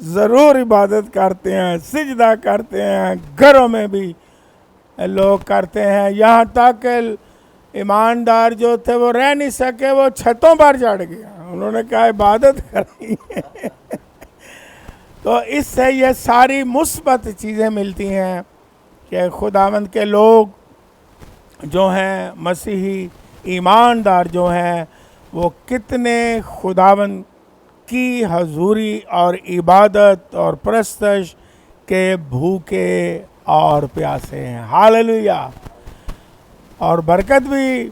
ضرور عبادت کرتے ہیں، سجدہ کرتے ہیں، گھروں میں بھی لوگ کرتے ہیں، یہاں تک کہ ایماندار جو تھے وہ رہ نہیں سکے، وہ چھتوں پر چڑھ گیا، انہوں نے کہا عبادت کرنی ہے۔ تو اس سے یہ ساری مثبت چیزیں ملتی ہیں کہ خداوند کے لوگ جو ہیں، مسیحی ایماندار جو ہیں، وہ کتنے خداوند کی حضوری اور عبادت اور پرستش کے بھوکے اور پیاسے ہیں۔ ہاللویا۔ اور برکت بھی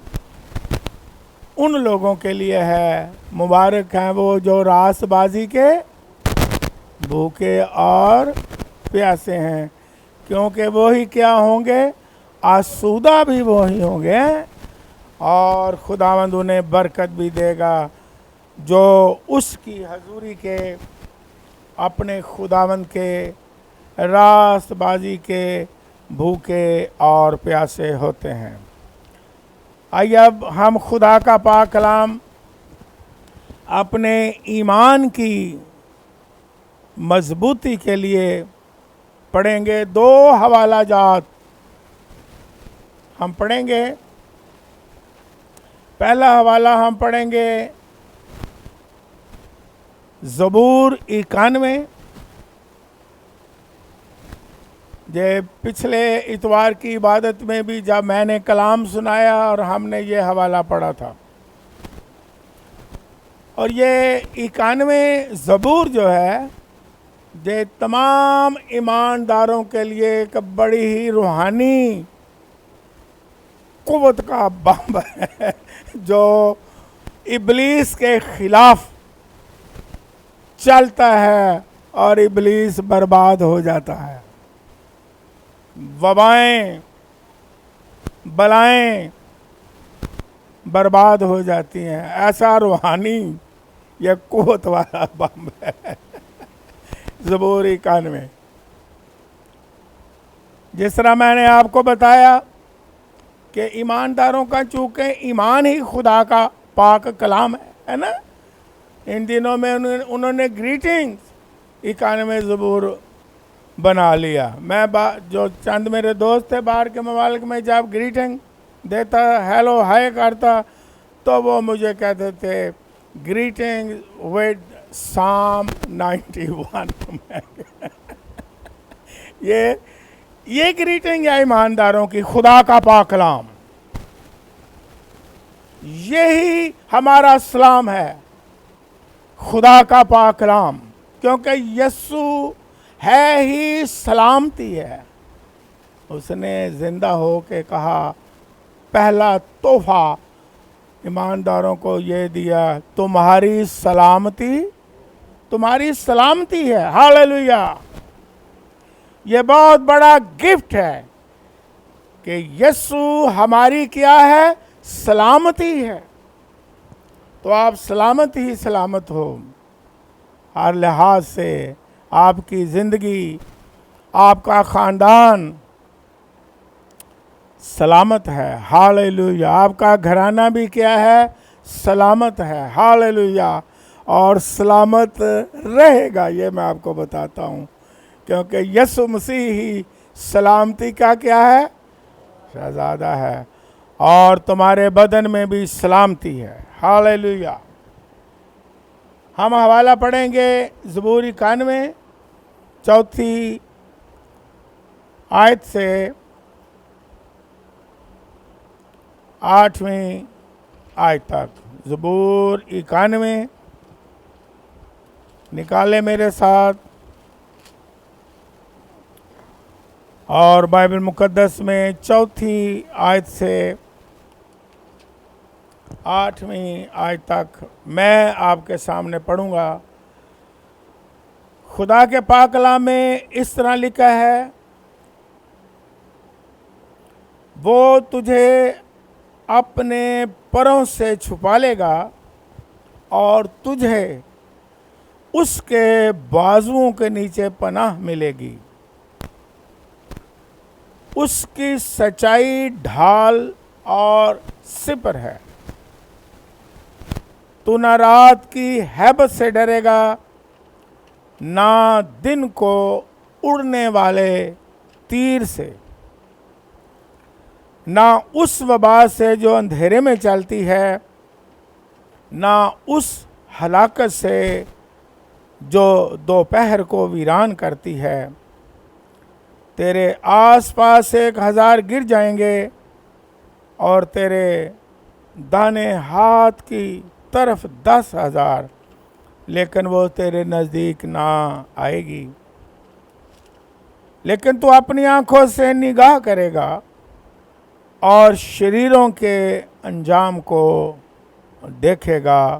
ان لوگوں کے لیے ہے، مبارک ہیں وہ جو راست بازی کے بھوکے اور پیاسے ہیں، کیونکہ وہی کیا ہوں گے، آسودہ بھی وہی ہوں گے، اور خداوند انہیں برکت بھی دے گا جو اس کی حضوری کے، اپنے خداوند کے راست بازی کے بھوکے اور پیاسے ہوتے ہیں۔ آئیے اب ہم خدا کا پاک کلام اپنے ایمان کی مضبوطی کے لیے پڑھیں گے۔ دو حوالہ جات ہم پڑھیں گے۔ پہلا حوالہ ہم پڑھیں گے زبور 91۔ یہ پچھلے اتوار کی عبادت میں بھی جب میں نے کلام سنایا اور ہم نے یہ حوالہ پڑھا تھا، اور یہ 91 زبور جو ہے یہ تمام ایمانداروں کے لیے ایک بڑی ہی روحانی قوت کا بم ہے جو ابلیس کے خلاف چلتا ہے اور ابلیس برباد ہو جاتا ہے، وبائیں بلائیں برباد ہو جاتی ہیں۔ ایسا روحانی یہ قوت والا بم ہے زبور 91۔ جس طرح میں نے آپ کو بتایا کہ ایمانداروں کا چونکہ ایمان ہی خدا کا پاک کلام ہے نا، ان دنوں میں انہوں نے گریٹنگز 91 زبور بنا لیا۔ میں جو چند میرے دوست تھے باہر کے ممالک میں، جب گریٹنگ دیتا، ہیلو ہائے کرتا، تو وہ مجھے کہتے تھے گریٹنگ ود سام 91۔ یہ گریٹنگ ہے ایمانداروں کی، خدا کا پاک کلام، یہی ہمارا سلام ہے، خدا کا پاک کلام، کیونکہ یسوع ہے ہی سلامتی ہے۔ اس نے زندہ ہو کے کہا، پہلا تحفہ ایمانداروں کو یہ دیا، تمہاری سلامتی، تمہاری سلامتی ہے۔ ہاللویا۔ یہ بہت بڑا گفٹ ہے کہ یسوع ہماری کیا ہے، سلامتی ہے۔ تو آپ سلامت ہی سلامت ہو، ہر لحاظ سے آپ کی زندگی، آپ کا خاندان سلامت ہے۔ ہاللویا۔ آپ کا گھرانہ بھی کیا ہے، سلامت ہے۔ ہاللویا۔ اور سلامت رہے گا، یہ میں آپ کو بتاتا ہوں، کیونکہ یسوع مسیح ہی سلامتی کا کیا ہے، شہزادہ ہے، اور تمہارے بدن میں بھی سلامتی ہے۔ ہاللویا۔ ہم حوالہ پڑھیں گے زبور 91 چوتھی آیت سے 8ویں آیت تک۔ زبور 91 نکالے میرے ساتھ، اور بائبل مقدس میں چوتھی آیت سے 8ویں آیت تک میں آپ کے سامنے پڑھوں گا۔ خدا کے پاک کلام میں اس طرح لکھا ہے، وہ تجھے اپنے پروں سے چھپا لے گا اور تجھے اس کے بازوؤں کے نیچے پناہ ملے گی، اس کی سچائی ڈھال اور سپر ہے، تو نہ رات کی ہیبت سے ڈرے گا نہ دن کو اڑنے والے تیر سے، نہ اس وبا سے جو اندھیرے میں چلتی ہے، نہ اس ہلاکت سے جو دوپہر کو ویران کرتی ہے۔ تیرے آس پاس 1000 گر جائیں گے اور تیرے دانے ہاتھ کی طرف 10,000، لیکن وہ تیرے نزدیک نہ آئے گی۔ لیکن تو اپنی آنکھوں سے نگاہ کرے گا اور شریروں کے انجام کو دیکھے گا۔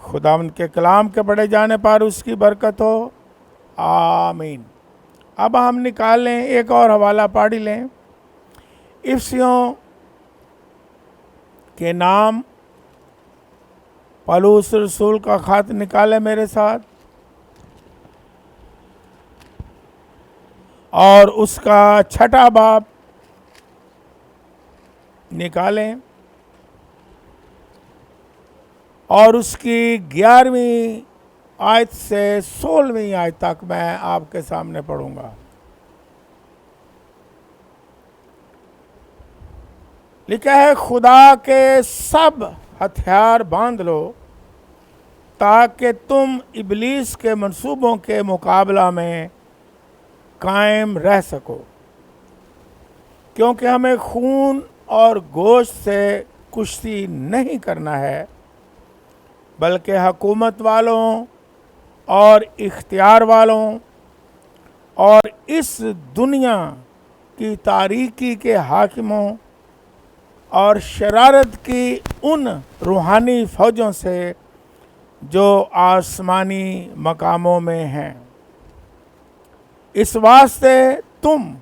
خداوند کے کلام کے پڑھے جانے پر اس کی برکت ہو، آمین۔ اب ہم نکال لیں، ایک اور حوالہ پڑھ لیں۔ افسیوں کے نام پولس رسول کا خط نکالے میرے ساتھ، اور اس کا 6واں باب نکالیں، اور اس کی 11ویں آیت سے 16ویں آیت تک میں آپ کے سامنے پڑھوں گا۔ لکھا ہے، خدا کے سب ہتھیار باندھ لو تاکہ تم ابلیس کے منصوبوں کے مقابلہ میں قائم رہ سکو، کیونکہ ہمیں خون اور گوشت سے کشتی نہیں کرنا ہے، بلکہ حکومت والوں اور اختیار والوں اور اس دنیا کی تاریکی کے حاکموں اور شرارت کی ان روحانی فوجوں سے جو آسمانی مقاموں میں ہیں۔ اس واسطے تم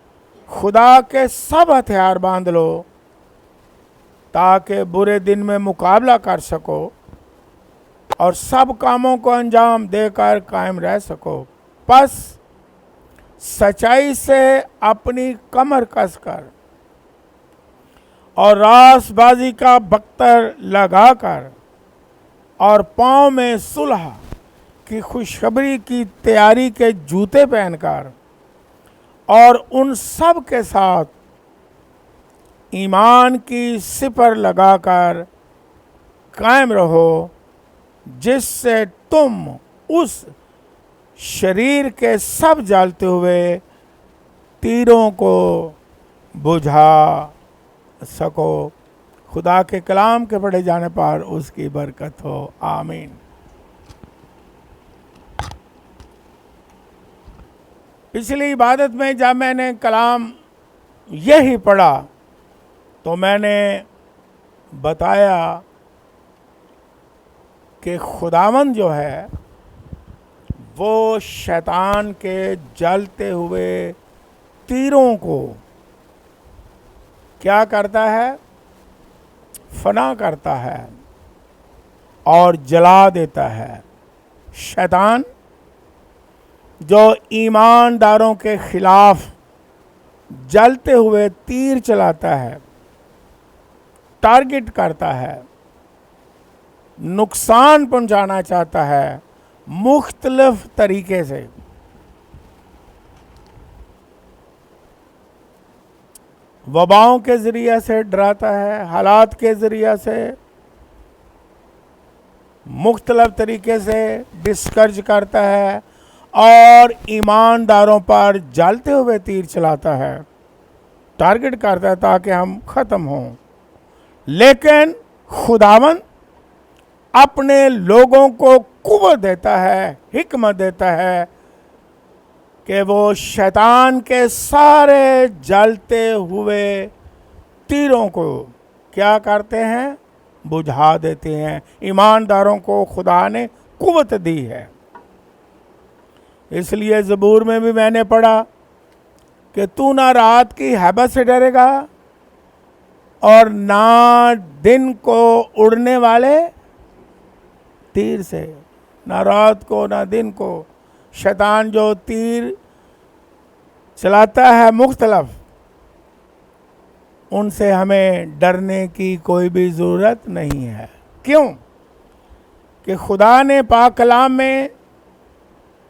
خدا کے سب ہتھیار باندھ لو تاکہ برے دن میں مقابلہ کر سکو اور سب کاموں کو انجام دے کر قائم رہ سکو۔ پس سچائی سے اپنی کمر کس کر اور راست بازی کا بختر لگا کر اور پاؤں میں صلح کی خوشخبری کی تیاری کے جوتے پہن کر اور ان سب کے ساتھ ایمان کی سپر لگا کر قائم رہو، جس سے تم اس شریر کے سب جلتے ہوئے تیروں کو بجھا سکو۔ خدا کے کلام کے پڑھے جانے پر اس کی برکت ہو، آمین۔ پچھلی عبادت میں جب میں نے کلام یہی پڑھا تو میں نے بتایا کہ خداوند جو ہے وہ شیطان کے جلتے ہوئے تیروں کو کیا کرتا ہے؟ فنا کرتا ہے اور جلا دیتا ہے۔ شیطان جو ایمانداروں کے خلاف جلتے ہوئے تیر چلاتا ہے، ٹارگٹ کرتا ہے، نقصان پہنچانا چاہتا ہے مختلف طریقے سے۔ وباؤں کے ذریعے سے ڈراتا ہے، حالات کے ذریعے سے، مختلف طریقے سے ڈسکرج کرتا ہے اور ایمانداروں پر جلتے ہوئے تیر چلاتا ہے، ٹارگٹ کرتا ہے تاکہ ہم ختم ہوں۔ لیکن خداوند اپنے لوگوں کو قوت دیتا ہے، حکمت دیتا ہے کہ وہ شیطان کے سارے جلتے ہوئے تیروں کو کیا کرتے ہیں؟ بجھا دیتے ہیں۔ ایمانداروں کو خدا نے قوت دی ہے۔ اس لیے زبور میں بھی میں نے پڑھا کہ تو نہ رات کی ہیبت سے ڈرے گا اور نہ دن کو اڑنے والے تیر سے، نہ رات کو نہ دن کو۔ شیطان جو تیر چلاتا ہے مختلف، ان سے ہمیں ڈرنے کی کوئی بھی ضرورت نہیں ہے۔ کیوں؟ کہ خدا نے پاک کلام میں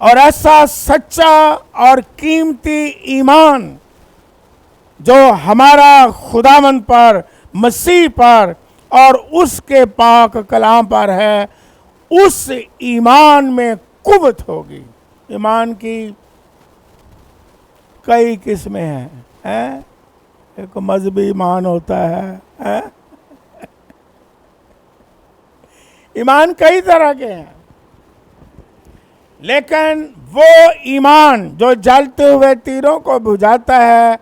اور ایسا سچا اور قیمتی ایمان جو ہمارا خداوند پر، مسیح پر اور اس کے پاک کلام پر ہے، اس ایمان میں قوت ہوگی۔ ایمان کی کئی قسمیں ہیں، ایک مذہبی ایمان ہوتا ہے، ایمان کئی طرح کے ہیں، لیکن وہ ایمان جو جلتے ہوئے تیروں کو بجھاتا ہے،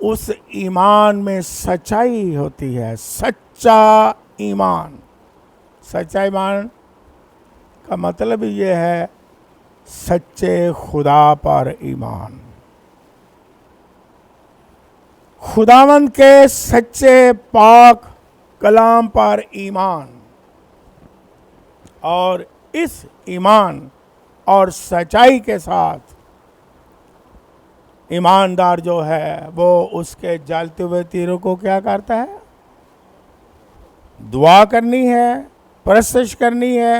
اس ایمان میں سچائی ہوتی ہے۔ سچا ایمان، سچا ایمان کا مطلب یہ ہے سچے خدا پر ایمان، خداوند کے سچے پاک کلام پر ایمان، اور اس ایمان اور سچائی کے ساتھ ایماندار جو ہے وہ اس کے جلتے ہوئے تیروں کو کیا کرتا ہے؟ دعا کرنی ہے، پرستش کرنی ہے،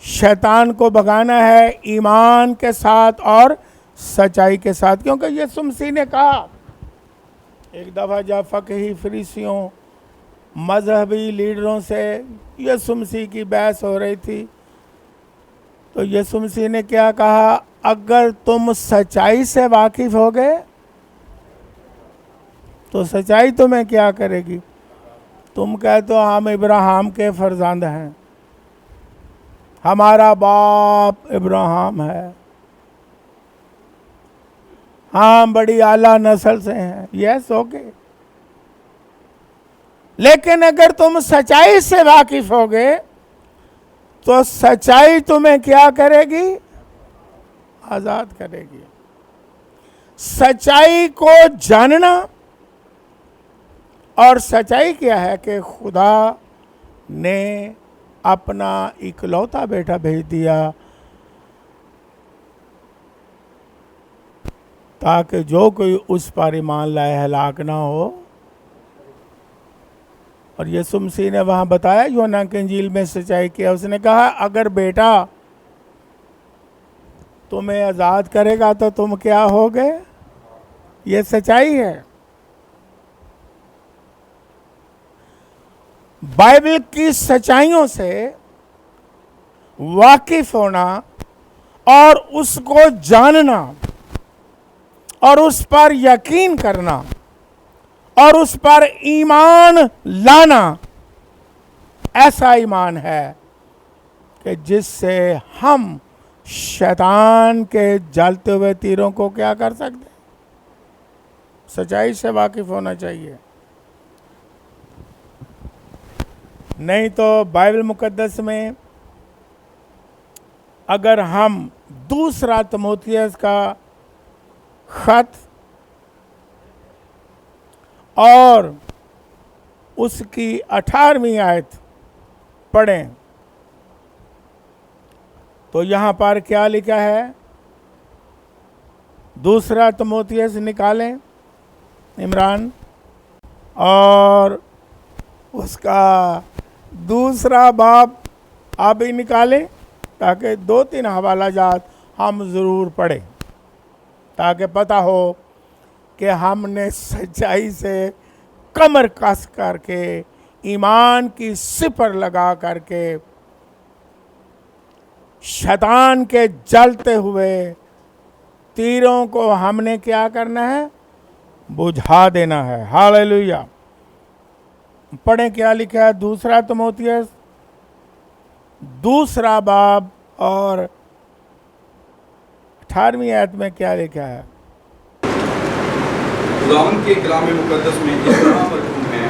شیطان کو بھگانا ہے ایمان کے ساتھ اور سچائی کے ساتھ، کیونکہ یسوع مسیح نے کہا ایک دفعہ جب فقہی فریسیوں، مذہبی لیڈروں سے یسوع مسیح کی بحث ہو رہی تھی، تو یسوع مسیح نے کیا کہا؟ اگر تم سچائی سے واقف ہو گئے تو سچائی تمہیں کیا کرے گی؟ تم کہتے ہو ہم ابراہیم کے فرزند ہیں، ہمارا باپ ابراہیم ہے، ہم بڑی اعلیٰ نسل سے ہیں، یس اوکے، لیکن اگر تم سچائی سے واقف ہو گئے تو سچائی تمہیں کیا کرے گی؟ آزاد کرے گی۔ سچائی کو جاننا، اور سچائی کیا ہے کہ خدا نے اپنا اکلوتا بیٹا بھیج دیا تاکہ جو کوئی اس پر ایمان لائے ہلاک نہ ہو۔ اور یسوع مسیح نے وہاں بتایا یوحنا کی انجیل میں سچائی کیا، اس نے کہا اگر بیٹا تمہیں آزاد کرے گا تو تم کیا ہوگے؟ یہ سچائی ہے۔ بائبل کی سچائیوں سے واقف ہونا اور اس کو جاننا اور اس پر یقین کرنا اور اس پر ایمان لانا، ایسا ایمان ہے کہ جس سے ہم شیطان کے جلتے ہوئے تیروں کو کیا کر سکتے ہیں؟ سچائی سے واقف ہونا چاہیے، نہیں تو بائبل مقدس میں اگر ہم دوسرا تیموتھیوس کا خط اور اس کی 18ویں آیت پڑھیں تو یہاں پر کیا لکھا ہے؟ دوسرا تیموتھیوس نکالیں عمران، اور اس کا دوسرا باب آپ بھی نکالیں تاکہ 2-3 حوالہ جات ہم ضرور پڑھیں تاکہ پتہ ہو کہ ہم نے سچائی سے کمر کس کر کے، ایمان کی سپر لگا کر کے شیطان کے جلتے ہوئے تیروں کو ہم نے کیا کرنا ہے؟ بجھا دینا ہے۔ ہاللیلویہ۔ پڑھیں کیا لکھا ہے دوسرا تیموتھیوس دوسرا باب اور 18ویں آیت میں کیا لکھا ہے؟ خداوند کے کلام مقدس میں اس طرح مرحوم ہے،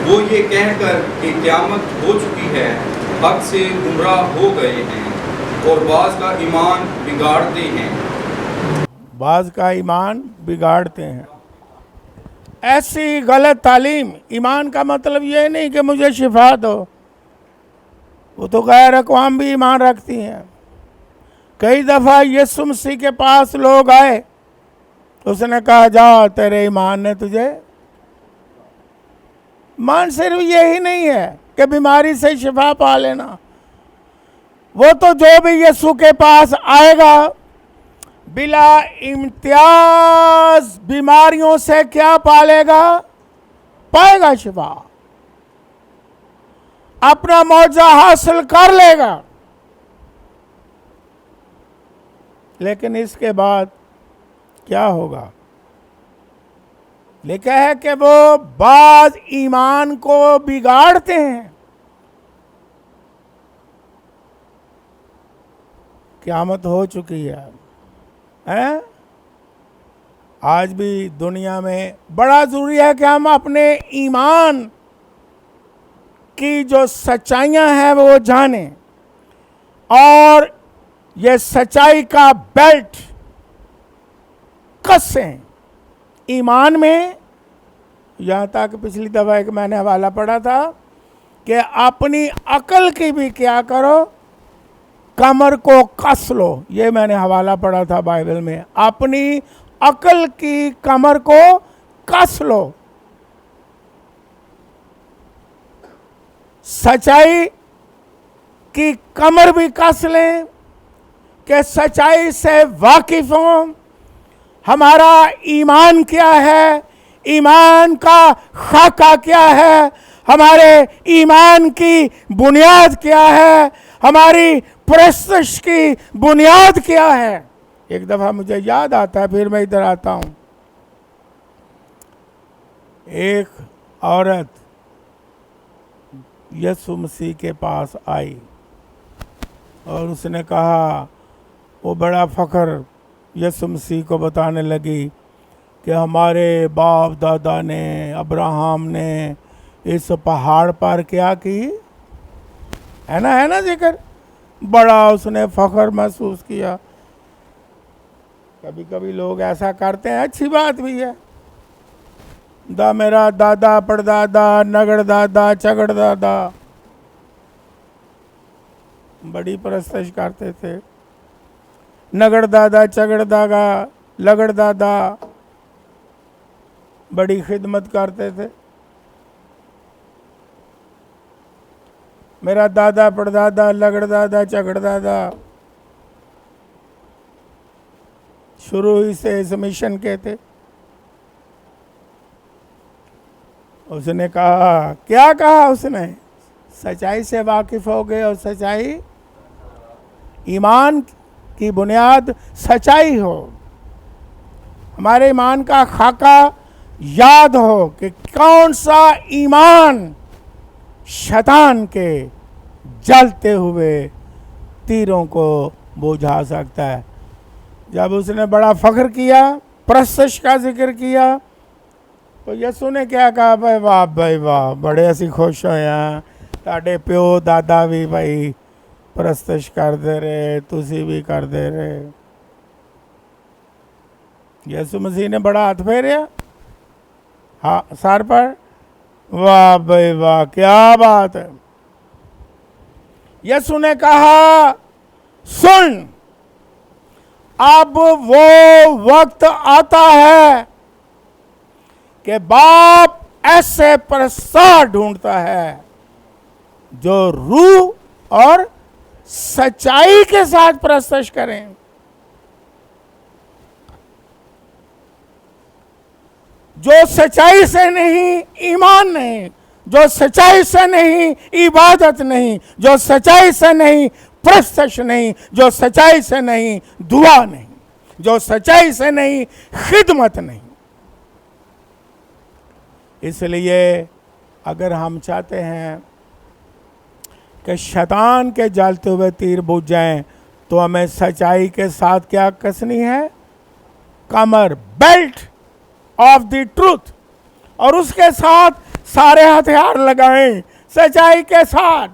وہ یہ کہہ کر کہ قیامت ہو چکی ہے، حق سے گمراہ ہو گئے ہیں اور بعض کا ایمان بگاڑتے ہیں۔ بعض کا ایمان بگاڑتے ہیں۔ ایسی غلط تعلیم، ایمان کا مطلب یہ نہیں کہ مجھے شفا دو، وہ تو غیر اقوام بھی ایمان رکھتی ہیں۔ کئی دفعہ یسوع مسیح کے پاس لوگ آئے، اس نے کہا جا تیرے ایمان نے تجھے، ایمان صرف یہی نہیں ہے کہ بیماری سے شفا پا لینا، وہ تو جو بھی یسوع کے پاس آئے گا بلا امتیاز بیماریوں سے کیا پالے گا؟ پائے گا شفا، اپنا معجزہ حاصل کر لے گا۔ لیکن اس کے بعد کیا ہوگا؟ لکھا ہے کہ وہ بعض ایمان کو بگاڑتے ہیں۔ قیامت ہو چکی ہے، آج بھی دنیا میں بڑا ضروری ہے کہ ہم اپنے ایمان کی جو سچائیاں ہیں وہ جانیں، اور یہ سچائی کا بیلٹ کسیں ایمان میں۔ یہاں تک پچھلی دفعہ ایک میں نے حوالہ پڑھا تھا کہ اپنی عقل کی بھی کیا کرو، کمر کو کس لو۔ یہ میں نے حوالہ پڑھا تھا بائبل میں، اپنی عقل کی کمر کو کس لو۔ سچائی کی کمر بھی کس لیں کہ سچائی سے واقف ہوں، ہمارا ایمان کیا ہے، ایمان کا خاکہ کیا ہے، ہمارے ایمان کی بنیاد کیا ہے، ہماری پرستش کی بنیاد کیا ہے۔ ایک دفعہ مجھے یاد آتا ہے، پھر میں ادھر آتا ہوں، ایک عورت یسوع مسیح کے پاس آئی اور اس نے کہا، وہ بڑا فخر یسوع مسیح کو بتانے لگی کہ ہمارے باپ دادا نے، ابراہم نے اس پہاڑ پر کیا کی ہے نا ذکر، بڑا اس نے فخر محسوس کیا۔ کبھی کبھی لوگ ایسا کرتے ہیں، اچھی بات بھی ہے، میرا دادا پردادا نگڑ دادا چگڑ دادا بڑی پرستش کرتے تھے، نگڑ دادا چگڑ دادا لگڑ دادا بڑی خدمت کرتے تھے۔ میرا دادا پردادا لگڑ دادا چگڑ دادا شروع ہی سے اس مشن کے تھے۔ اس نے کہا، کیا کہا اس نے؟ سچائی سے واقف ہو گئے، اور سچائی، ایمان کی بنیاد سچائی ہو، ہمارے ایمان کا خاکہ یاد ہو کہ کون سا ایمان شیطان کے جلتے ہوئے تیروں کو بجھا سکتا ہے۔ جب اس نے بڑا فخر کیا، پرستش کا ذکر کیا، تو یسوع نے کیا کہا، بھائی واہ بھائی واہ، بڑے اسی خوش ہوئے ہیں، تاڑے پیو دادا بھی بھائی پرستش کر دے رہے، تسی بھی کر دے رہے۔ یسوع مسیح نے بڑا ہاتھ پھیریا ہاں سر پر، واہ بھائی واہ، کیا بات ہے۔ یسوع نے کہا، سن، اب وہ وقت آتا ہے کہ باپ ایسے پرستار ڈھونڈتا ہے جو روح اور سچائی کے ساتھ پرستش کریں۔ جو سچائی سے نہیں ایمان نہیں، جو سچائی سے نہیں عبادت نہیں، جو سچائی سے نہیں پرستش نہیں، جو سچائی سے نہیں دعا نہیں، جو سچائی سے نہیں خدمت نہیں۔ اس لیے اگر ہم چاہتے ہیں کہ شیطان کے جلتے ہوئے تیر بجھ جائیں، تو ہمیں سچائی کے ساتھ کیا کسنی ہے؟ کمر، بیلٹ آف دی ٹروتھ، اور اس کے ساتھ سارے ہتھیار لگائیں، سچائی کے ساتھ،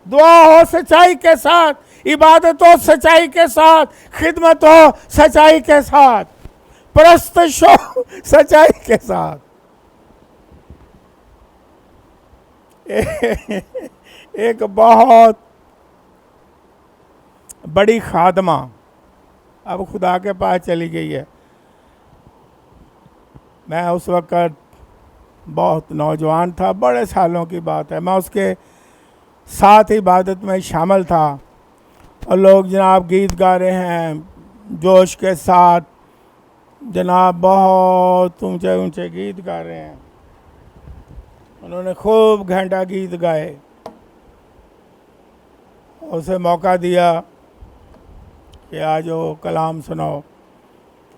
دعا ہو سچائی کے ساتھ، عبادت ہو سچائی کے ساتھ، خدمت ہو سچائی کے ساتھ، پرستش ہو سچائی کے ساتھ۔ ایک بہت بڑی خادمہ اب خدا کے پاس چلی گئی ہے، میں اس وقت بہت نوجوان تھا، بڑے سالوں کی بات ہے، میں اس کے ساتھ عبادت میں شامل تھا، اور لوگ جناب گیت گا رہے ہیں جوش کے ساتھ، جناب بہت اونچے اونچے گیت گا رہے ہیں. انہوں نے خوب گھنٹہ گیت گائے. اسے موقع دیا کہ آج وہ کلام سناؤ،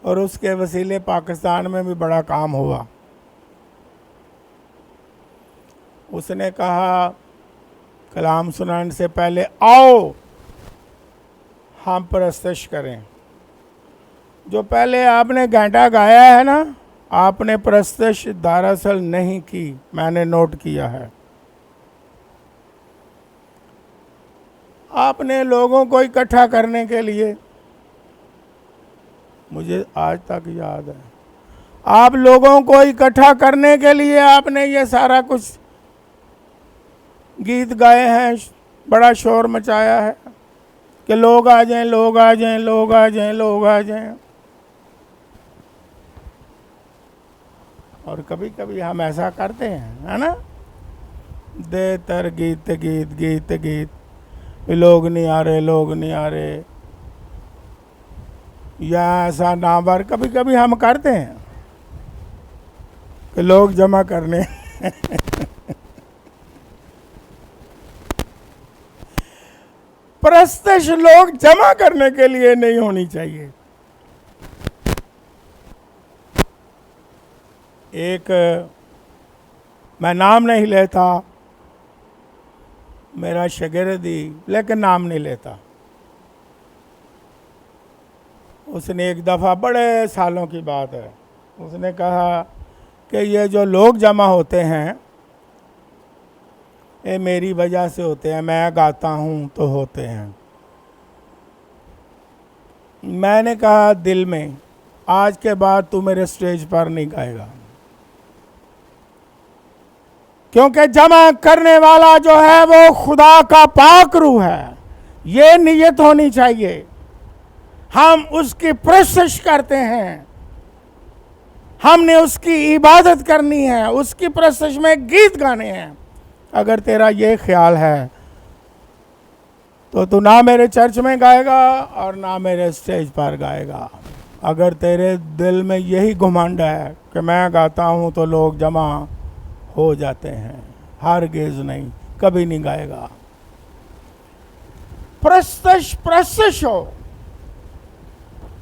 اور اس کے وسیلے پاکستان میں بھی بڑا کام ہوا. اس نے کہا کلام سنانے سے پہلے آؤ ہم پرستش کریں. جو پہلے آپ نے گھنٹہ گایا ہے نا، آپ نے پرستش دراصل نہیں کی، میں نے نوٹ کیا ہے. آپ نے لوگوں کو اکٹھا کرنے کے لیے، مجھے آج تک یاد ہے، آپ لوگوں کو اکٹھا کرنے کے لیے آپ نے یہ سارا کچھ گیت گائے ہیں، بڑا شور مچایا ہے کہ لوگ آ جائیں، لوگ آ جائیں، لوگ آ جائیں، لوگ آ جائیں. اور کبھی کبھی ہم ایسا کرتے ہیں، ہے نا، دے تر گیت گیت گیت گیت، لوگ نہیں آ رہے، لوگ نہیں آ رہے، یا ایسا نامور کبھی کبھی ہم کرتے ہیں کہ لوگ جمع کرنے. پرستش لوگ جمع کرنے کے لیے نہیں ہونی چاہیے. ایک، میں نام نہیں لیتا، میرا شاگرد ہی، لیکن نام نہیں لیتا، اس نے ایک دفعہ، بڑے سالوں کی بات ہے، اس نے کہا کہ یہ جو لوگ جمع ہوتے ہیں یہ میری وجہ سے ہوتے ہیں، میں گاتا ہوں تو ہوتے ہیں. میں نے کہا دل میں، آج کے بعد تو میرے سٹیج پر نہیں گائے گا، کیونکہ جمع کرنے والا جو ہے وہ خدا کا پاک روح ہے. یہ نیت ہونی چاہیے، ہم اس کی پرستش کرتے ہیں، ہم نے اس کی عبادت کرنی ہے، اس کی پرستش میں گیت گانے ہیں. اگر تیرا یہ خیال ہے تو نہ میرے چرچ میں گائے گا اور نہ میرے سٹیج پر گائے گا. اگر تیرے دل میں یہی گھمنڈ ہے کہ میں گاتا ہوں تو لوگ جمع ہو جاتے ہیں، ہرگز نہیں، کبھی نہیں گائے گا. پرستش ہو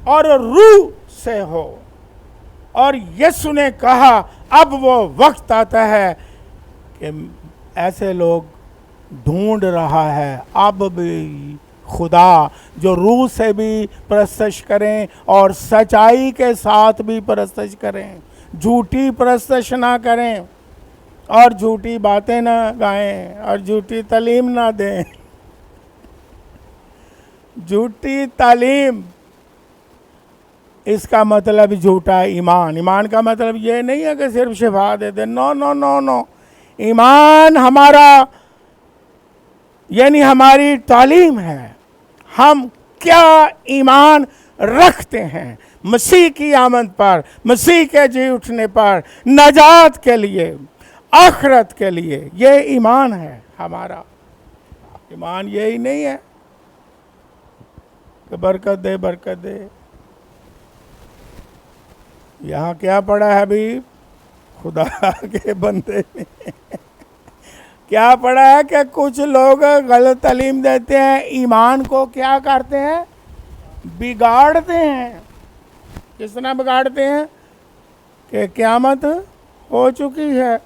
اور روح سے ہو. اور یسوع نے کہا اب وہ وقت آتا ہے کہ ایسے لوگ ڈھونڈ رہا ہے اب بھی خدا جو روح سے بھی پرستش کریں اور سچائی کے ساتھ بھی پرستش کریں، جھوٹی پرستش نہ کریں اور جھوٹی باتیں نہ گائیں اور جھوٹی تعلیم نہ دیں. جھوٹی تعلیم، اس کا مطلب جھوٹا ایمان. ایمان کا مطلب یہ نہیں ہے کہ صرف شفا دے دیں، نو نو نو نو. ایمان ہمارا یعنی ہماری تعلیم ہے، ہم کیا ایمان رکھتے ہیں مسیح کی آمد پر، مسیح کے جی اٹھنے پر، نجات کے لیے، آخرت کے لیے. یہ ایمان ہے ہمارا. ایمان یہی نہیں ہے کہ برکت دے برکت دے. یہاں کیا پڑھا ہے ابھی خدا کے بندے نے؟ کیا پڑھا ہے کہ کچھ لوگ غلط تعلیم دیتے ہیں، ایمان کو کیا کرتے ہیں؟ بگاڑتے ہیں. کس طرح بگاڑتے ہیں؟ کہ قیامت ہو چکی ہے.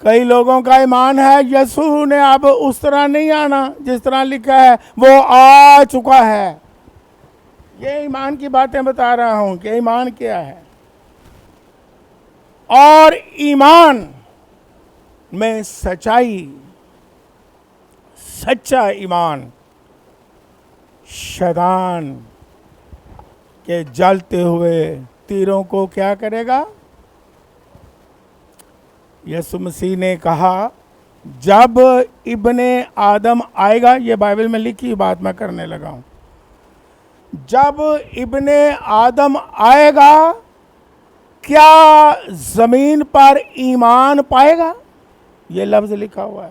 کئی لوگوں کا ایمان ہے یسوع نے اب اس طرح نہیں آنا جس طرح لکھا ہے، وہ آ چکا ہے. یہ ایمان کی باتیں بتا رہا ہوں کہ ایمان کیا ہے. اور ایمان میں سچائی، سچا ایمان شیطان کے جلتے ہوئے تیروں کو کیا کرے گا؟ یسوع مسیح نے کہا جب ابن آدم آئے گا، یہ بائبل میں لکھی بات میں کرنے لگا ہوں، جب ابن آدم آئے گا کیا زمین پر ایمان پائے گا؟ یہ لفظ لکھا ہوا ہے.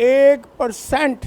1%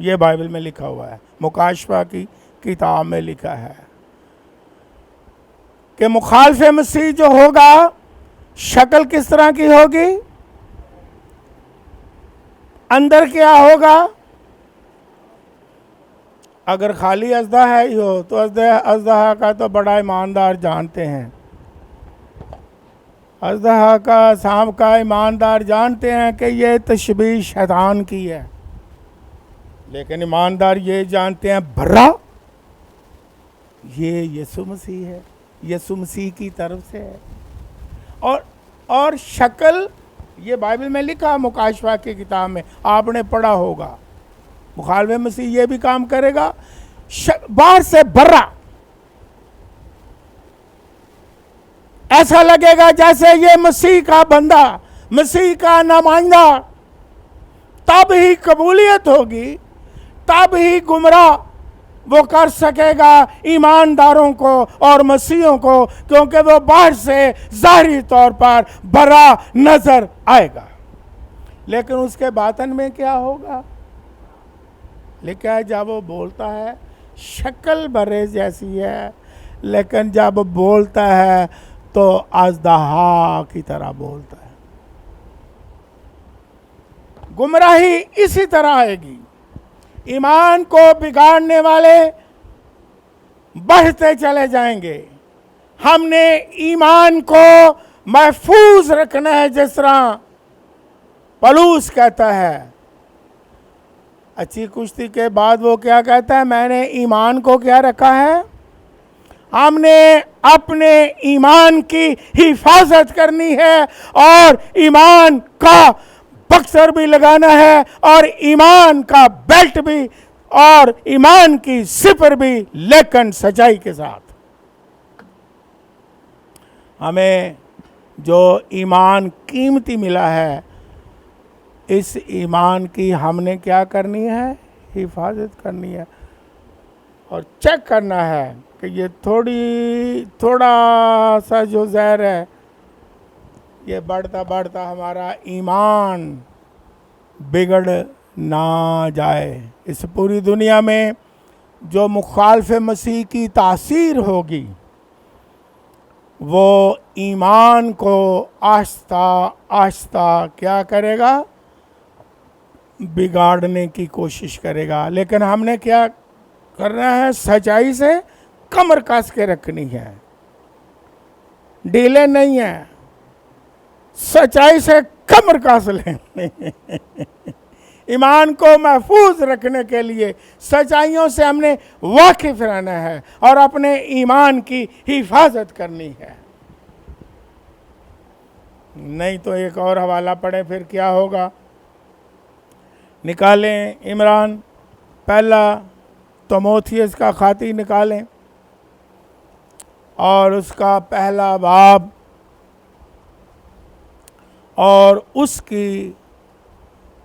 یہ بائبل میں لکھا ہوا ہے، مکاشفہ کی کتاب میں لکھا ہے کہ مخالف مسیح جو ہوگا شکل کس طرح کی ہوگی، اندر کیا ہوگا؟ اگر خالی اژدہا ہی ہو تو اژدہا کا تو بڑا ایماندار جانتے ہیں، اژدہا کا، سانپ کا ایماندار جانتے ہیں کہ یہ تشبیہ شیطان کی ہے، لیکن ایماندار یہ جانتے ہیں بھرا یہ یسوع مسیح ہے، یسوع مسیح کی طرف سے ہے۔ اور شکل یہ بائبل میں لکھا، مکاشفہ کی کتاب میں آپ نے پڑھا ہوگا، مخالف مسیح یہ بھی کام کرے گا، باہر سے بھرا، ایسا لگے گا جیسے یہ مسیح کا بندہ، مسیح کا نمائندہ، تب ہی قبولیت ہوگی، تب ہی گمراہ وہ کر سکے گا ایمانداروں کو اور مسیحوں کو، کیونکہ وہ باہر سے ظاہری طور پر بھرا نظر آئے گا، لیکن اس کے باطن میں کیا ہوگا؟ لکھا ہے جب وہ بولتا ہے شکل بھرے جیسی ہے، لیکن جب بولتا ہے تو اژدہا کی طرح بولتا ہے۔ گمراہی اسی طرح آئے گی، ایمان کو بگاڑنے والے بڑھتے چلے جائیں گے۔ ہم نے ایمان کو محفوظ رکھنا ہے، جس طرح پولس کہتا ہے، اچھی کشتی کے بعد وہ کیا کہتا ہے؟ میں نے ایمان کو کیا رکھا ہے؟ ہم نے اپنے ایمان کی حفاظت کرنی ہے، اور ایمان کا بکسر بھی لگانا ہے، اور ایمان کا بیلٹ بھی، اور ایمان کی سپر بھی، لیکن سچائی کے ساتھ۔ ہمیں جو ایمان قیمتی ملا ہے، اس ایمان کی ہم نے کیا کرنی ہے؟ حفاظت کرنی ہے، اور چیک کرنا ہے کہ یہ تھوڑا سا جو زہر ہے، یہ بڑھتا بڑھتا ہمارا ایمان بگڑ نہ جائے۔ اس پوری دنیا میں جو مخالف مسیح کی تاثیر ہوگی، وہ ایمان کو آہستہ آہستہ کیا کرے گا؟ بگاڑنے کی کوشش کرے گا، لیکن ہم نے کیا کرنا ہے؟ سچائی سے کمر کس کے رکھنی ہے، ڈھیلے نہیں ہے، سچائی سے کمر کس لیں۔ ایمان کو محفوظ رکھنے کے لیے سچائیوں سے ہم نے واقف رہنا ہے، اور اپنے ایمان کی حفاظت کرنی ہے۔ نہیں تو ایک اور حوالہ پڑھیں، پھر کیا ہوگا؟ نکالیں عمران، پہلا تیموتھیوس کا خاطی نکالیں، اور اس کا پہلا باب اور اس کی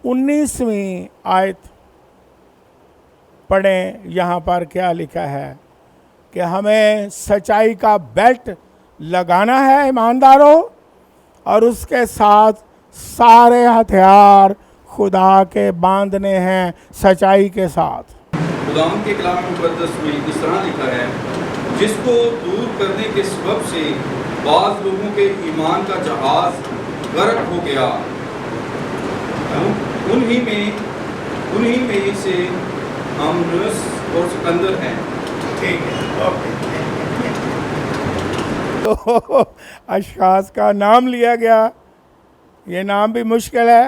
19ویں آیت پڑھیں۔ یہاں پر کیا لکھا ہے کہ ہمیں سچائی کا بیلٹ لگانا ہے ایمانداروں، اور اس کے ساتھ سارے ہتھیار خدا کے باندھنے ہیں سچائی کے ساتھ۔ خداوند کے کلام مقدس میں اس طرح لکھا ہے، جس کو دور کرنے کے سبب سے بعض لوگوں کے ایمان کا جہاز غرق ہو گیا، انہی میں سے امنس اور سکندر ہیں۔ ٹھیک ہے، تو اشخاص کا نام لیا گیا، یہ نام بھی مشکل ہے،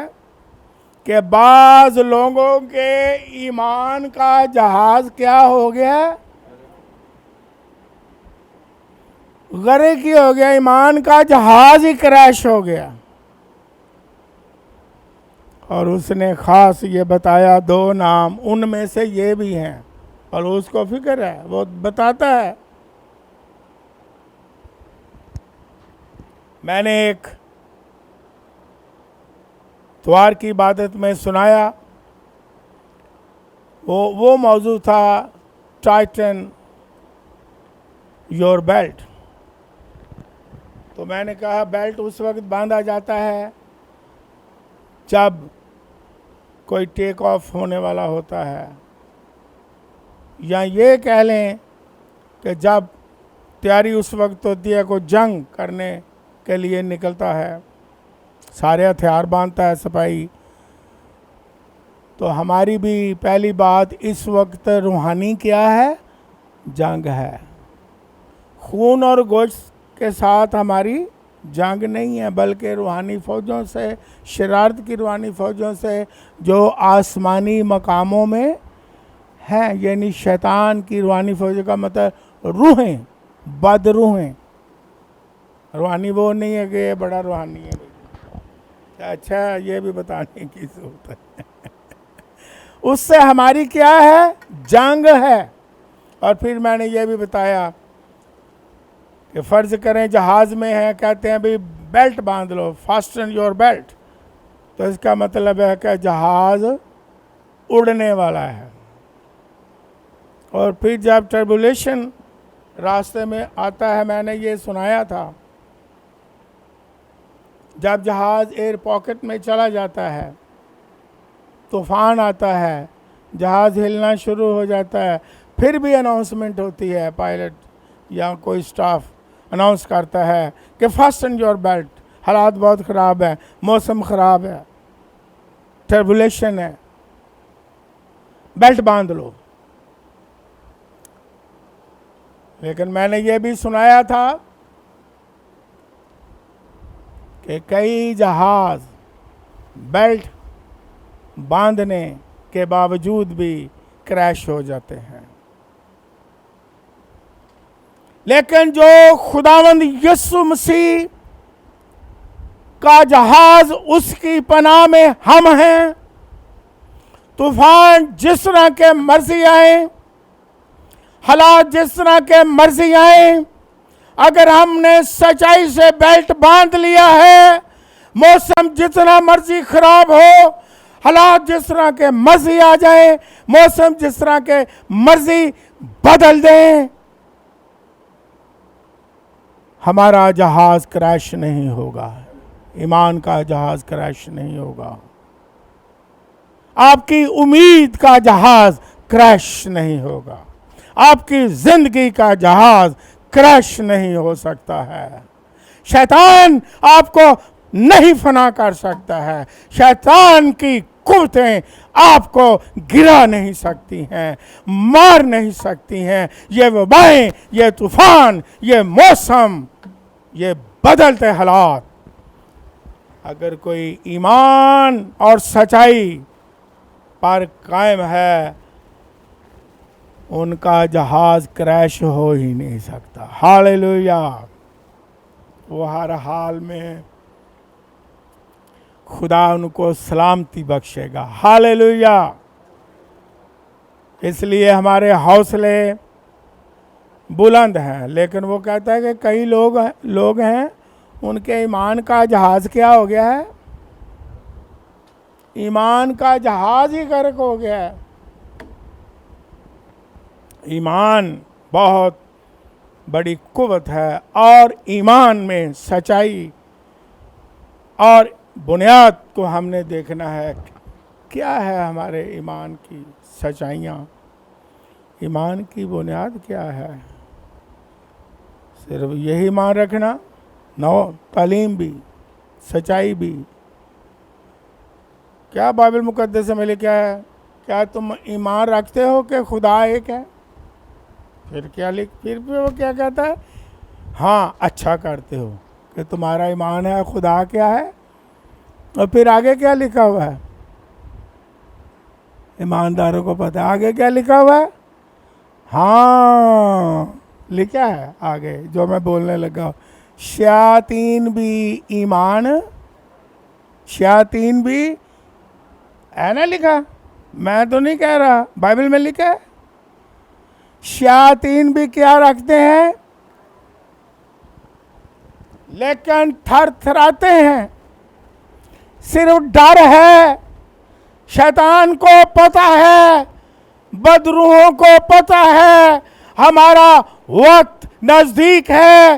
کہ بعض لوگوں کے ایمان کا جہاز کیا ہو گیا؟ غرق ہی ہو گیا، ایمان کا جہاز ہی کریش ہو گیا۔ اور اس نے خاص یہ بتایا 2 نام، ان میں سے یہ بھی ہیں، اور اس کو فکر ہے، وہ بتاتا ہے۔ میں نے ایک اتوار کی عبادت میں سنایا، وہ موضوع تھا ٹائٹن یور بیلٹ۔ تو میں نے کہا بیلٹ اس وقت باندھا جاتا ہے جب کوئی ٹیک آف ہونے والا ہوتا ہے، یا یہ کہہ لیں کہ جب تیاری اس وقت ہوتی ہے کوئی جنگ کرنے کے لیے نکلتا ہے، سارے ہتھیار باندھتا ہے سپاہی، تو ہماری بھی پہلی بات اس وقت روحانی کیا ہے؟ جنگ ہے۔ خون اور گوشت کے ساتھ ہماری جنگ نہیں ہے، بلکہ روحانی فوجوں سے، شرارت کی روحانی فوجوں سے جو آسمانی مقاموں میں ہیں، یعنی شیطان کی روحانی فوجوں کا مطلب روحیں، بد روحیں۔ روحانی وہ نہیں ہے کہ یہ بڑا روحانی ہے، اچھا یہ بھی بتانے کی ضرورت ہے۔ اس سے ہماری کیا ہے؟ جنگ ہے۔ اور پھر میں نے یہ بھی بتایا کہ فرض کریں جہاز میں ہے، کہتے ہیں بھی بیلٹ باندھ لو، فاسٹن یور بیلٹ، تو اس کا مطلب ہے کہ جہاز اڑنے والا ہے۔ اور پھر جب ٹربولیشن راستے میں آتا ہے، میں نے یہ سنایا تھا، جب جہاز ایئر پاکٹ میں چلا جاتا ہے، طوفان آتا ہے، جہاز ہلنا شروع ہو جاتا ہے، پھر بھی اناؤنسمنٹ ہوتی ہے، پائلٹ یا کوئی سٹاف اناؤنس کرتا ہے کہ فاسٹن یور بیلٹ، حالات بہت خراب ہیں، موسم خراب ہے، ٹربولیشن ہے، بیلٹ باندھ لو۔ لیکن میں نے یہ بھی سنایا تھا کہ کئی جہاز بیلٹ باندھنے کے باوجود بھی کریش ہو جاتے ہیں، لیکن جو خداوند یسوع مسیح کا جہاز، اس کی پناہ میں ہم ہیں، طوفان جس طرح کے مرضی آئیں، حالات جس طرح کے مرضی آئیں، اگر ہم نے سچائی سے بیلٹ باندھ لیا ہے، موسم جتنا مرضی خراب ہو، حالات جس طرح کے مرضی آ جائیں، موسم جس طرح کے مرضی بدل دیں، ہمارا جہاز کریش نہیں ہوگا، ایمان کا جہاز کریش نہیں ہوگا، آپ کی امید کا جہاز کریش نہیں ہوگا، آپ کی زندگی کا جہاز کریش نہیں ہو سکتا ہے۔ شیطان آپ کو نہیں فنا کر سکتا ہے، شیطان کی قوتیں آپ کو گرا نہیں سکتی ہیں، مار نہیں سکتی ہیں۔ یہ وبائیں، یہ طوفان، یہ موسم، یہ بدلتے حالات، اگر کوئی ایمان اور سچائی پر قائم ہے، ان کا جہاز کریش ہو ہی نہیں سکتا۔ ہاللیلویہ! وہ ہر حال میں خدا ان کو سلامتی بخشے گا۔ ہاللیلویہ! اس لیے ہمارے حوصلے بلند ہیں، لیکن وہ کہتا ہے کہ کئی لوگ ہیں، ان کے ایمان کا جہاز کیا ہو گیا ہے؟ ایمان کا جہاز ہی غرق ہو گیا ہے۔ ایمان بہت بڑی قوت ہے، اور ایمان میں سچائی اور بنیاد کو ہم نے دیکھنا ہے، کیا ہے ہمارے ایمان کی سچائیاں، ایمان کی بنیاد کیا ہے؟ صرف یہی ایمان رکھنا؟ نو، تعلیم بھی، سچائی بھی۔ کیا بائبل مقدس میں لکھا ہے؟ کیا تم ایمان رکھتے ہو کہ خدا ایک ہے؟ پھر وہ کیا کہتا ہے؟ ہاں، اچھا کرتے ہو کہ تمہارا ایمان ہے، خدا کیا ہے؟ اور پھر آگے کیا لکھا ہوا ہے؟ ایمانداروں کو پتہ ہے آگے کیا لکھا ہوا ہے؟ ہاں، لکھا ہے آگے جو میں بولنے لگا، شیاطین بھی ایمان، شیاطین بھی ہے نا لکھا، میں تو نہیں کہہ رہا، بائبل میں لکھا ہے۔ شیاطین بھی کیا رکھتے ہیں؟ لیکن تھر تھراتے ہیں، صرف ڈر ہے۔ شیطان کو پتہ ہے، بدروحوں کو پتہ ہے ہمارا وقت نزدیک ہے،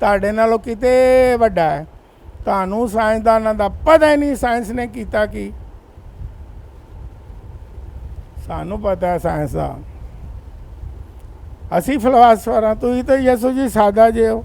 ਤੁਹਾਡੇ ਨਾਲੋਂ ਕਿਤੇ ਵੱਡਾ ਹੈ, ਤੁਹਾਨੂੰ ਸਾਇੰਸਦਾਨਾਂ ਦਾ ਪਤਾ ਹੀ ਨਹੀਂ ਸਾਇੰਸ ਨੇ ਕੀਤਾ ਕੀ। ਸਾਨੂੰ ਪਤਾ ਹੈ ਸਾਇੰਸ ਦਾ, ਅਸੀਂ ਫਿਲਾਸਫਰ ਹਾਂ, ਤੁਸੀਂ ਤਾਂ ਯਿਸੂ ਜੀ ਸਾਦਾ ਜੇ ਹੋ।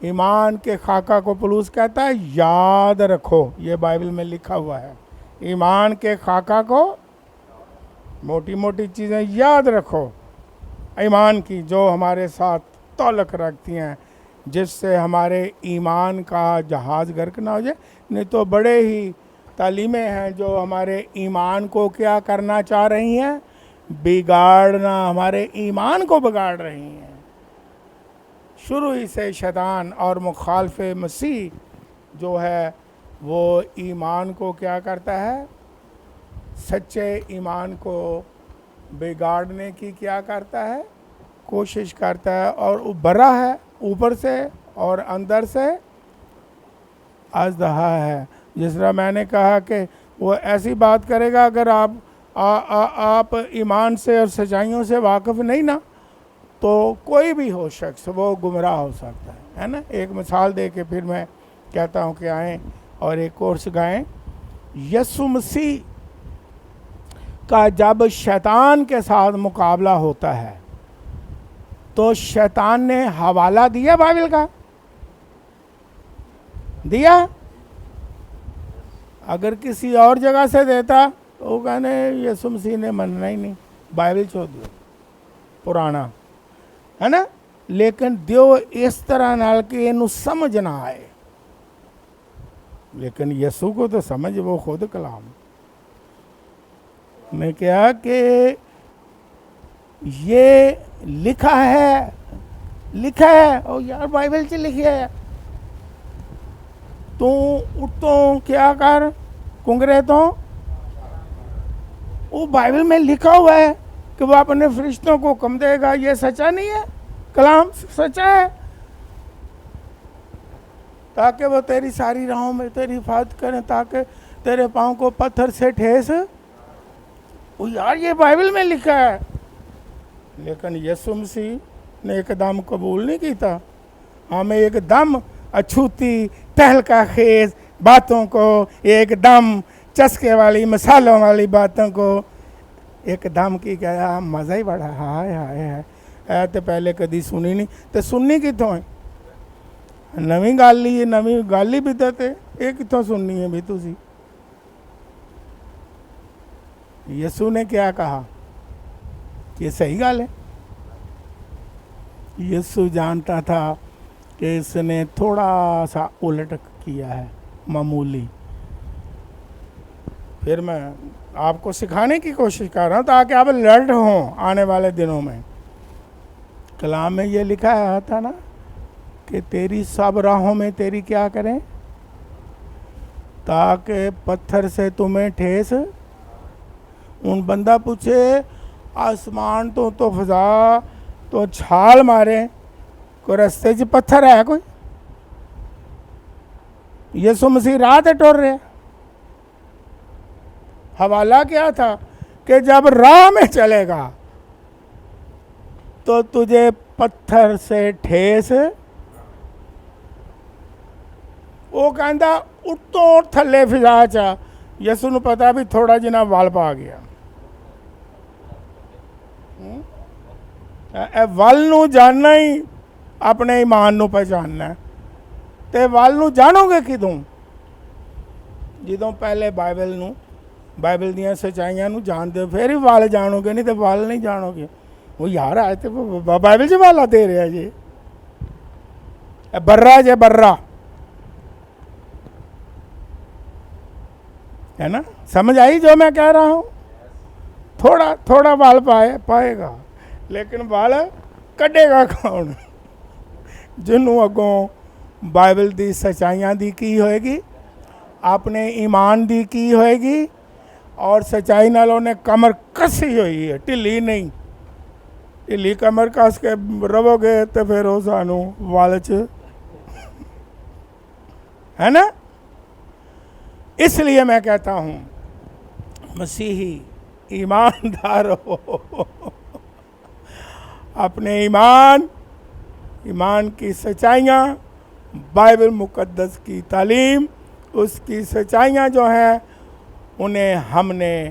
ایمان کے خاکہ کو پولس کہتا ہے یاد رکھو، یہ بائبل میں لکھا ہوا ہے، ایمان کے خاکہ کو، موٹی موٹی چیزیں یاد رکھو ایمان کی، جو ہمارے ساتھ تعلق رکھتی ہیں، جس سے ہمارے ایمان کا جہاز غرق نہ ہو جائے۔ نہیں تو بڑے ہی تعلیمیں ہیں جو ہمارے ایمان کو کیا کرنا چاہ رہی ہیں، بگاڑنا، ہمارے ایمان کو بگاڑ رہی ہیں۔ شروع ہی سے شیطان اور مخالف مسیح جو ہے وہ ایمان کو کیا کرتا ہے، سچے ایمان کو بگاڑنے کی کیا کرتا ہے، کوشش کرتا ہے، اور بھرا ہے اوپر سے اور اندر سے اژدہا ہے۔ جس طرح میں نے کہا کہ وہ ایسی بات کرے گا، اگر آپ ایمان سے اور سچائیوں سے واقف نہیں نا، تو کوئی بھی ہو شخص وہ گمراہ ہو سکتا ہے نا۔ ایک مثال دے کے پھر میں کہتا ہوں کہ آئیں اور ایک کورس گائیں۔ یسوع مسیح کا جب شیطان کے ساتھ مقابلہ ہوتا ہے تو شیطان نے حوالہ دیا بائبل کا، دیا؟ اگر کسی اور جگہ سے دیتا تو وہ کہنے یسوع مسیح نے مننا ہی نہیں، بائبل چھوڑ دو، پرانا ہے نا۔ لیکن دیو اس طرح نال کہ انہوں سمجھ نہ آئے، لیکن یسوع کو تو سمجھ، وہ خود کلام نے کہا کہ یہ لکھا ہے او یار بائبل سے لکھا ہے، تو اٹھتوں کیا کر کنگرے تو، وہ بائبل میں لکھا ہوا ہے کہ وہ اپنے فرشتوں کو حکم دے گا، یہ سچا نہیں ہے؟ کلام سچا ہے، تاکہ وہ تیری ساری راہوں میں تیری حفاظت کریں، تاکہ تیرے پاؤں کو پتھر سے ٹھیس۔ وہ یار یہ بائبل میں لکھا ہے، لیکن یسوع مسیح نے ایک دم قبول نہیں کیتا۔ ہمیں ایک دم اچھوتی تہلکہ خیز باتوں کو، ایک دم چسکے والی مسالوں والی باتوں کو ایک دم کی کہا مزہ ہی بڑا، ہائے ہائے ہے تو پہلے کدی سنی نہیں، تو سننی کتوں ہے؟ نویں گل ہی بدعت ہے، یہ کتوں سننی ہے بھی تسی؟ یسوع نے کیا کہا کہ صحیح گل ہے۔ یسوع جانتا تھا کہ اس نے تھوڑا سا الٹ کیا ہے، معمولی۔ پھر میں آپ کو سکھانے کی کوشش کر رہا ہوں تاکہ آپ الرٹ ہوں آنے والے دنوں میں۔ کلام میں یہ لکھا تھا نا کہ تیری سب راہوں میں تیری کیا کریں، تاکہ پتھر سے تمہیں ٹھیس۔ ان بندہ پوچھے آسمان تو فضا تو چھال مارے، کوئی رستے سے پتھر ہے کوئی؟ یسوع مسیح راہ تے ٹر رہے، حوالہ کیا تھا کہ جب راہ میں چلے گا تو تجھے پتھر سے ٹھیس۔ وہ کہندا اتوں تھلے فضا چا، یسوع نو پتا بھی تھوڑا جنا وال پا گیا، ول نو جاننا ہی اپنے ایمان نو پہچاننا ہے۔ تے ول نو جانو گے کدوں؟ جدوں پہلے بائبل دیاں سچائیاں نو جان دے، پھر ہی ول جانو گے، نہیں تو ول نہیں جانو گے۔ وہ یار آئے تے بائبل سے والا دے رہا جی، برا جے برا ہے نا۔ سمجھ آئی جو میں کہہ رہا ہوں؟ تھوڑا وال پائے گا، لیکن وال کڈے گا کون؟ جنہوں اگوں بائبل دی سچائیاں دی کی ہوئے گی، اپنے ایمان دی کی ہوئے گی، اور سچائی نالوں نے کمر کسی ہوئی ہے، ٹھلی نہیں۔ ٹھلی کمر کس کے رو گے تو پھر وہ سانو والچ ہے نا۔ اس لیے میں کہتا ہوں مسیحی ایماندار ہو، اپنے ایمان کی سچائیاں، بائبل مقدس کی تعلیم، اس کی سچائیاں جو ہیں انہیں ہم نے